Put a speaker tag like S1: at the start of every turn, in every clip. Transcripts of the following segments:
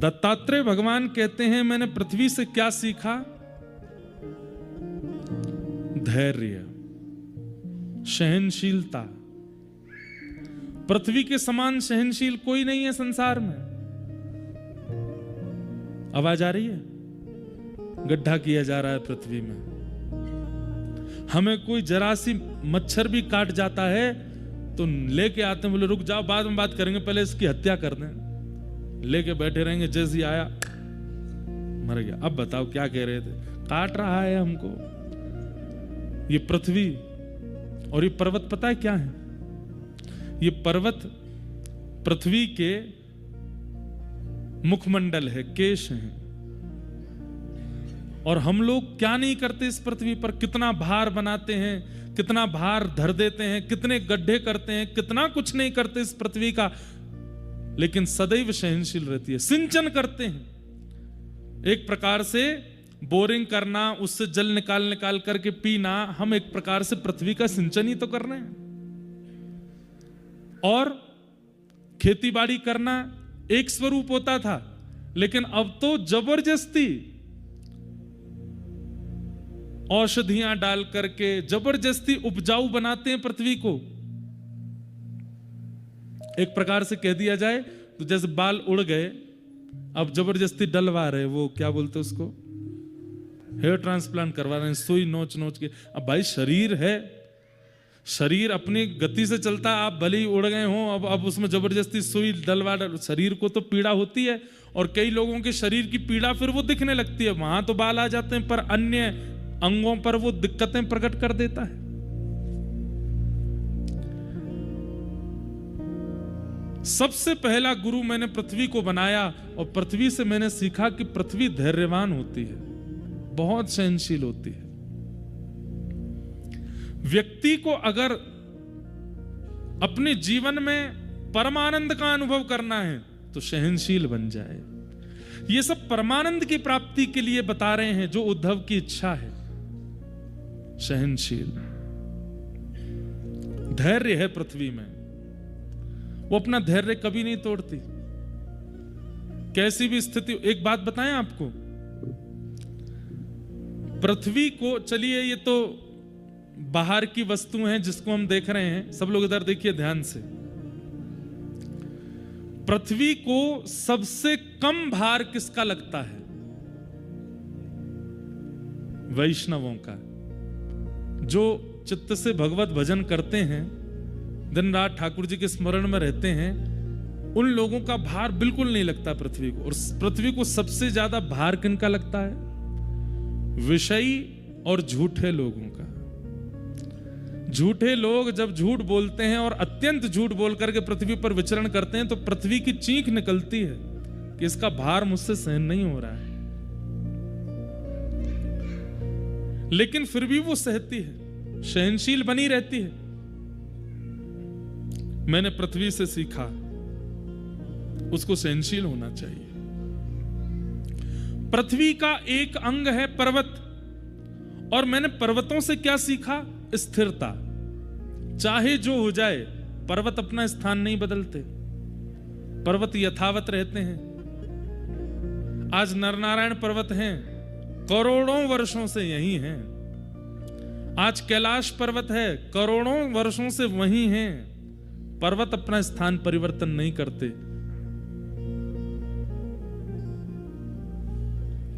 S1: दत्तात्रेय भगवान कहते हैं मैंने पृथ्वी से क्या सीखा? धैर्य, सहनशीलता। पृथ्वी के समान सहनशील कोई नहीं है संसार में। आवाज आ रही है? गड्ढा किया जा रहा है पृथ्वी में। हमें कोई जरा सी मच्छर भी काट जाता है तो लेके आते हैं, बोले रुक जाओ बाद में बात करेंगे, पहले इसकी हत्या कर दें। लेके बैठे रहेंगे, जैसे ही आया मर गया। अब बताओ क्या कह रहे थे? काट रहा है हमको। ये पृथ्वी और ये पर्वत पता है क्या है? ये पर्वत पृथ्वी के मुखमंडल है, केश है। और हम लोग क्या नहीं करते इस पृथ्वी पर? कितना भार बनाते हैं, कितना भार धर देते हैं, कितने गड्ढे करते हैं, कितना कुछ नहीं करते इस पृथ्वी का, लेकिन सदैव सहनशील रहती है। सिंचन करते हैं, एक प्रकार से बोरिंग करना, उससे जल निकाल करके पीना, हम एक प्रकार से पृथ्वी का सिंचन ही तो कर रहे हैं। और खेतीबाड़ी करना एक स्वरूप होता था, लेकिन अब तो जबरदस्ती औषधियां डाल करके जबरदस्ती उपजाऊ बनाते हैं पृथ्वी को। एक प्रकार से कह दिया जाए तो जैसे बाल उड़ गए, अब जबरदस्ती डलवा रहे, वो क्या बोलते उसको, हेयर ट्रांसप्लांट करवा रहे हैं, सुई नोच नोच के। अब भाई शरीर है, शरीर अपनी गति से चलता है, आप भले ही उड़ गए हो, अब उसमें जबरदस्ती सुई डलवा, शरीर को तो पीड़ा होती है। और कई लोगों के शरीर की पीड़ा फिर वो दिखने लगती है, वहां तो बाल आ जाते हैं पर अन्य अंगों पर वो दिक्कतें प्रकट कर देता है। सबसे पहला गुरु मैंने पृथ्वी को बनाया और पृथ्वी से मैंने सीखा कि पृथ्वी धैर्यवान होती है, बहुत सहनशील होती है। व्यक्ति को अगर अपने जीवन में परमानंद का अनुभव करना है तो सहनशील बन जाए। ये सब परमानंद की प्राप्ति के लिए बता रहे हैं, जो उद्धव की इच्छा है। सहनशील, धैर्य है पृथ्वी में, वो अपना धैर्य कभी नहीं तोड़ती, कैसी भी स्थिति। एक बात बताएं आपको, पृथ्वी को, चलिए ये तो बाहर की वस्तु हैं जिसको हम देख रहे हैं, सब लोग इधर देखिए ध्यान से। पृथ्वी को सबसे कम भार किसका लगता है? वैष्णवों का, जो चित्त से भगवत भजन करते हैं, दिन रात ठाकुर जी के स्मरण में रहते हैं, उन लोगों का भार बिल्कुल नहीं लगता पृथ्वी को। और पृथ्वी को सबसे ज्यादा भार किनका लगता है? विषयी और झूठे लोगों का। झूठे लोग जब झूठ बोलते हैं और अत्यंत झूठ बोल करके पृथ्वी पर विचरण करते हैं तो पृथ्वी की चीख निकलती है कि इसका भार मुझसे सहन नहीं हो रहा है, लेकिन फिर भी वो सहती है, सहनशील बनी रहती है। मैंने पृथ्वी से सीखा उसको सहनशील होना चाहिए। पृथ्वी का एक अंग है पर्वत, और मैंने पर्वतों से क्या सीखा? स्थिरता। चाहे जो हो जाए, पर्वत अपना स्थान नहीं बदलते, पर्वत यथावत रहते हैं। आज नरनारायण पर्वत हैं, करोड़ों वर्षों से यही हैं। आज कैलाश पर्वत है, करोड़ों वर्षों से वही हैं। पर्वत अपना स्थान परिवर्तन नहीं करते।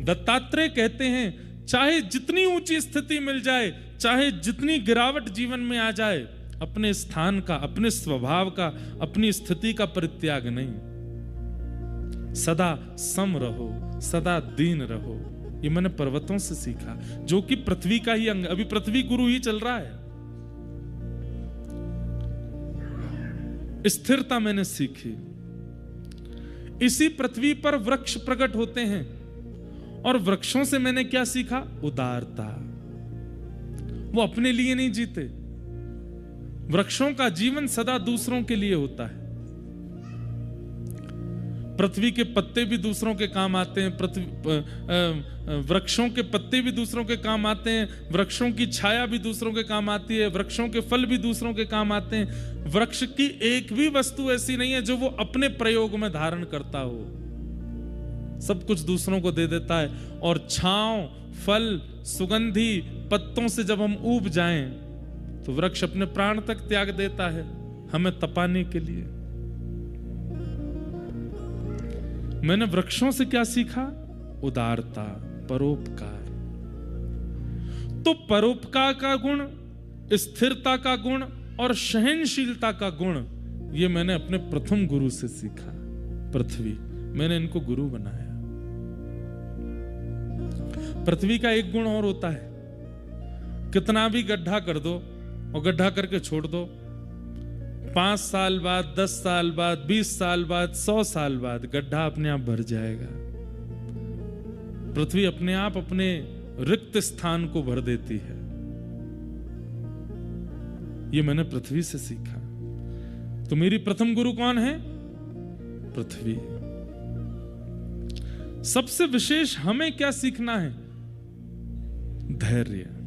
S1: दत्तात्रेय कहते हैं चाहे जितनी ऊंची स्थिति मिल जाए, चाहे जितनी गिरावट जीवन में आ जाए, अपने स्थान का, अपने स्वभाव का, अपनी स्थिति का परित्याग नहीं। सदा सम रहो, सदा दीन रहो। ये मैंने पर्वतों से सीखा, जो कि पृथ्वी का ही अंग। अभी पृथ्वी गुरु ही चल रहा है। स्थिरता मैंने सीखी। इसी पृथ्वी पर वृक्ष प्रकट होते हैं, और वृक्षों से मैंने क्या सीखा? उदारता। वो अपने लिए नहीं जीते, वृक्षों का जीवन सदा दूसरों के लिए होता है। पृथ्वी के पत्ते भी दूसरों के काम आते हैं, वृक्षों के पत्ते भी दूसरों के काम आते हैं, वृक्षों की छाया भी दूसरों के काम आती है, वृक्षों के फल भी दूसरों के काम आते हैं। वृक्ष की एक भी वस्तु ऐसी नहीं है जो वो अपने प्रयोग में धारण करता हो। सब कुछ दूसरों को दे देता है, और छांव, फल, सुगंधी पत्तों से जब हम ऊब जाएं तो वृक्ष अपने प्राण तक त्याग देता है हमें तपाने के लिए। मैंने वृक्षों से क्या सीखा? उदारता, परोपकार। तो परोपकार का गुण, स्थिरता का गुण और सहनशीलता का गुण, ये मैंने अपने प्रथम गुरु से सीखा, पृथ्वी। मैंने इनको गुरु बनाया। पृथ्वी का एक गुण और होता है, कितना भी गड्ढा कर दो और गड्ढा करके छोड़ दो, 5 साल बाद, 10 साल बाद, 20 साल बाद, 100 साल बाद गड्ढा अपने आप भर जाएगा। पृथ्वी अपने आप अपने रिक्त स्थान को भर देती है। ये मैंने पृथ्वी से सीखा। तो मेरी प्रथम गुरु कौन है? पृथ्वी। सबसे विशेष हमें क्या सीखना है? धैर्य।